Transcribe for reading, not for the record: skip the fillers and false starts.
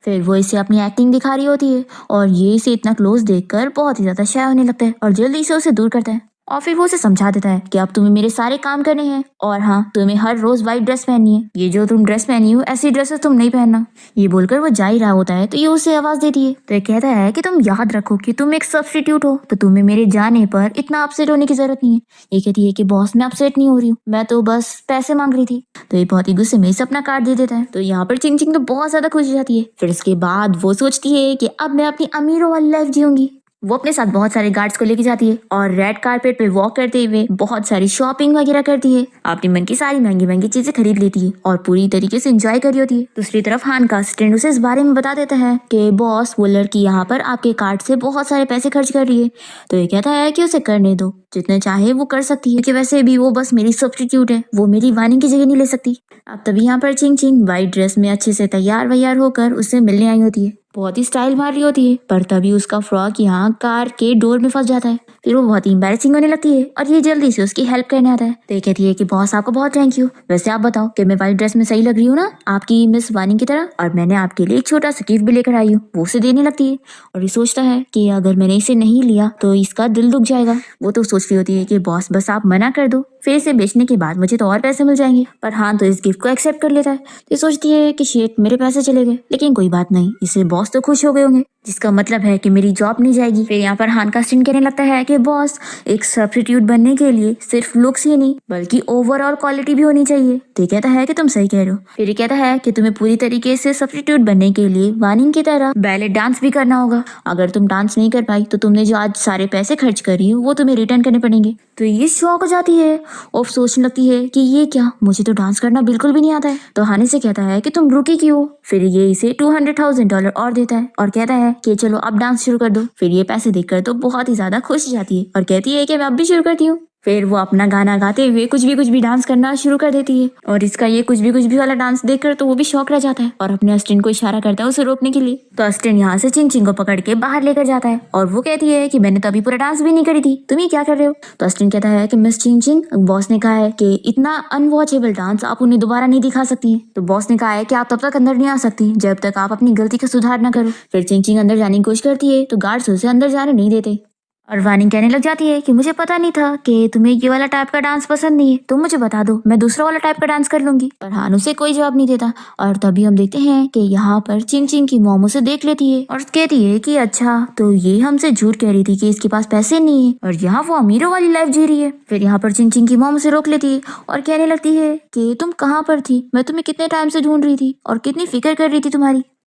फिर वो इसे अपनी एक्टिंग दिखा रही होती है और ये इसे इतना क्लोज देखकर बहुत ही ज्यादा शाय होने लगता है और जल्दी से उसे दूर करता है। और फिर वो उसे समझा देता है कि अब तुम्हें मेरे सारे काम करने हैं और हाँ, तुम्हें हर रोज व्हाइट ड्रेस पहननी है। ये जो तुम ड्रेस पहनी हो ऐसी ड्रेसेस तुम नहीं पहनना। ये बोलकर वो जा ही रहा होता है तो ये उसे आवाज देती है। तो ये कहता है कि तुम याद रखो कि तुम एक सब्स्टिट्यूट हो, तो तुम्हें मेरे जाने पर इतना अपसेट होने की जरूरत नहीं है। ये कहती है कि बॉस, मैं अपसेट नहीं हो रही हूँ, मैं तो बस पैसे मांग रही थी। तो ये बहुत ही गुस्से में इसे अपना कार्ड दे देता है। तो यहाँ पर चिंग चिंग तो बहुत ज्यादा खुश हो जाती है। फिर इसके बाद वो सोचती है कि अब मैं अपनी अमीरों वाली लाइफ जीऊंगी। वो अपने साथ बहुत सारे गार्ड्स को लेके जाती है और रेड कारपेट पे वॉक करते हुए बहुत सारी शॉपिंग वगैरह करती है। अपनी मन की सारी महंगी महंगी चीजें खरीद लेती है और पूरी तरीके से एंजॉय कर रही होती है। दूसरी तरफ हान का असिस्टेंट उसे इस बारे में बता देता है कि बॉस, वो लड़की यहाँ पर आपके कार्ड से बहुत सारे पैसे खर्च कर रही है। तो ये कहता है कि उसे करने दो, जितने चाहे वो कर सकती है, कि वैसे भी वो बस मेरी सब्स्टिट्यूट है, वो मेरी वार्निंग की जगह नहीं ले सकती। अब तभी यहाँ पर चिंग चिंग व्हाइट ड्रेस में अच्छे से तैयार वैयार होकर उससे मिलने आई होती है। बहुत ही स्टाइल मार रही होती है, पर तभी उसका फ्रॉक यहाँ कार के डोर में फंस जाता है। फिर वो बहुत ही एम्बैरेसिंग होने लगती है और ये जल्दी से उसकी हेल्प करने आता है। तो ये कहती है कि बॉस, आपको बहुत थैंक यू। वैसे आप बताओ कि मैं व्हाइट ड्रेस में सही लग रही हूँ ना, आपकी मिस वानी की तरह? और मैंने आपके लिए एक छोटा सा गिफ्ट भी लेकर आई हूँ। वो उसे देने लगती है और ये सोचता है कि अगर मैंने इसे नहीं लिया तो इसका दिल दुख जाएगा। वो तो सोच रही होती है कि बॉस, बस आप मना कर दो, फिर इसे बेचने के बाद मुझे तो और पैसे मिल जाएंगे। पर हाँ तो इस गिफ्ट को एक्सेप्ट कर लेता है। तो ये सोचती है कि शेट, मेरे पैसे चले गए, लेकिन कोई बात नहीं, इससे बॉस तो खुश हो गए होंगे, जिसका मतलब है कि मेरी जॉब नहीं जाएगी। फिर यहाँ पर हान का सीन कहने लगता है कि बॉस, एक सब्स्टिट्यूट बनने के लिए सिर्फ लुक्स ही नहीं बल्कि ओवरऑल क्वालिटी भी होनी चाहिए। तो ये कहता है कि तुम सही कह रहे हो। फिर ये कहता है कि तुम्हें पूरी तरीके से सब्स्टिट्यूट बनने के लिए वानिंग की तरह बैले डांस भी करना होगा। अगर तुम डांस नहीं कर पाई तो तुमने जो आज सारे पैसे खर्च करी हो वो तुम्हें रिटर्न करने पड़ेंगे। तो ये शॉक हो जाती है और सोचने लगती है कि ये क्या, मुझे तो डांस करना बिल्कुल भी नहीं आता है। तो हानि से कहता है कि तुम रुकी क्यों हो। फिर ये इसे $200,000 और देता है और कहता है कि चलो अब डांस शुरू कर दो। फिर ये पैसे देखकर तो बहुत ही ज्यादा खुश हो जाती है और कहती है कि मैं अब भी शुरू करती हूँ। फिर वो अपना गाना गाते हुए कुछ भी डांस करना शुरू कर देती है और इसका ये कुछ भी वाला डांस देखकर तो वो भी शौक रह जाता है और अपने असिस्टेंट को इशारा करता है उसे रोकने के लिए। तो असिस्टेंट यहाँ से चिंग चिंग को पकड़ के बाहर लेकर जाता है और वो कहती है कि मैंने तो अभी पूरा डांस भी नहीं करी थी, तुम ये क्या कर रहे हो। तो असिस्टेंट कहता है कि मिस चिंग चिंग, बॉस ने कहा है कि इतना अनवॉचेबल डांस आप उन्हें दोबारा नहीं दिखा सकती है। तो बॉस ने कहा है कि आप तब तक अंदर नहीं आ सकती जब तक आप अपनी गलती का सुधार न करो। फिर चिंग चिंग अंदर जाने की कोशिश करती है तो गार्ड्स उसे अंदर जाने नहीं देते और वानी कहने लग जाती है कि मुझे पता नहीं था कि तुम्हें ये वाला टाइप का डांस पसंद नहीं है, तुम मुझे बता दो, मैं दूसरा वाला टाइप का डांस कर लूंगी। पर हान उसे कोई जवाब नहीं देता और तभी हम देखते हैं कि यहाँ पर चिंग चिंग की मॉम उसे देख लेती है और कहती है कि अच्छा, तो ये हमसे झूठ कह रही थी कि इसके पास पैसे नहीं है और यहाँ वो अमीरों वाली लाइफ जी रही है। फिर यहाँ पर चिंग चिंग की मॉम उसे रोक लेती है और कहने लगती है कि तुम कहाँ पर थी, मैं तुम्हें कितने टाइम से ढूंढ रही थी और कितनी फिक्र कर रही थी तुम्हारी।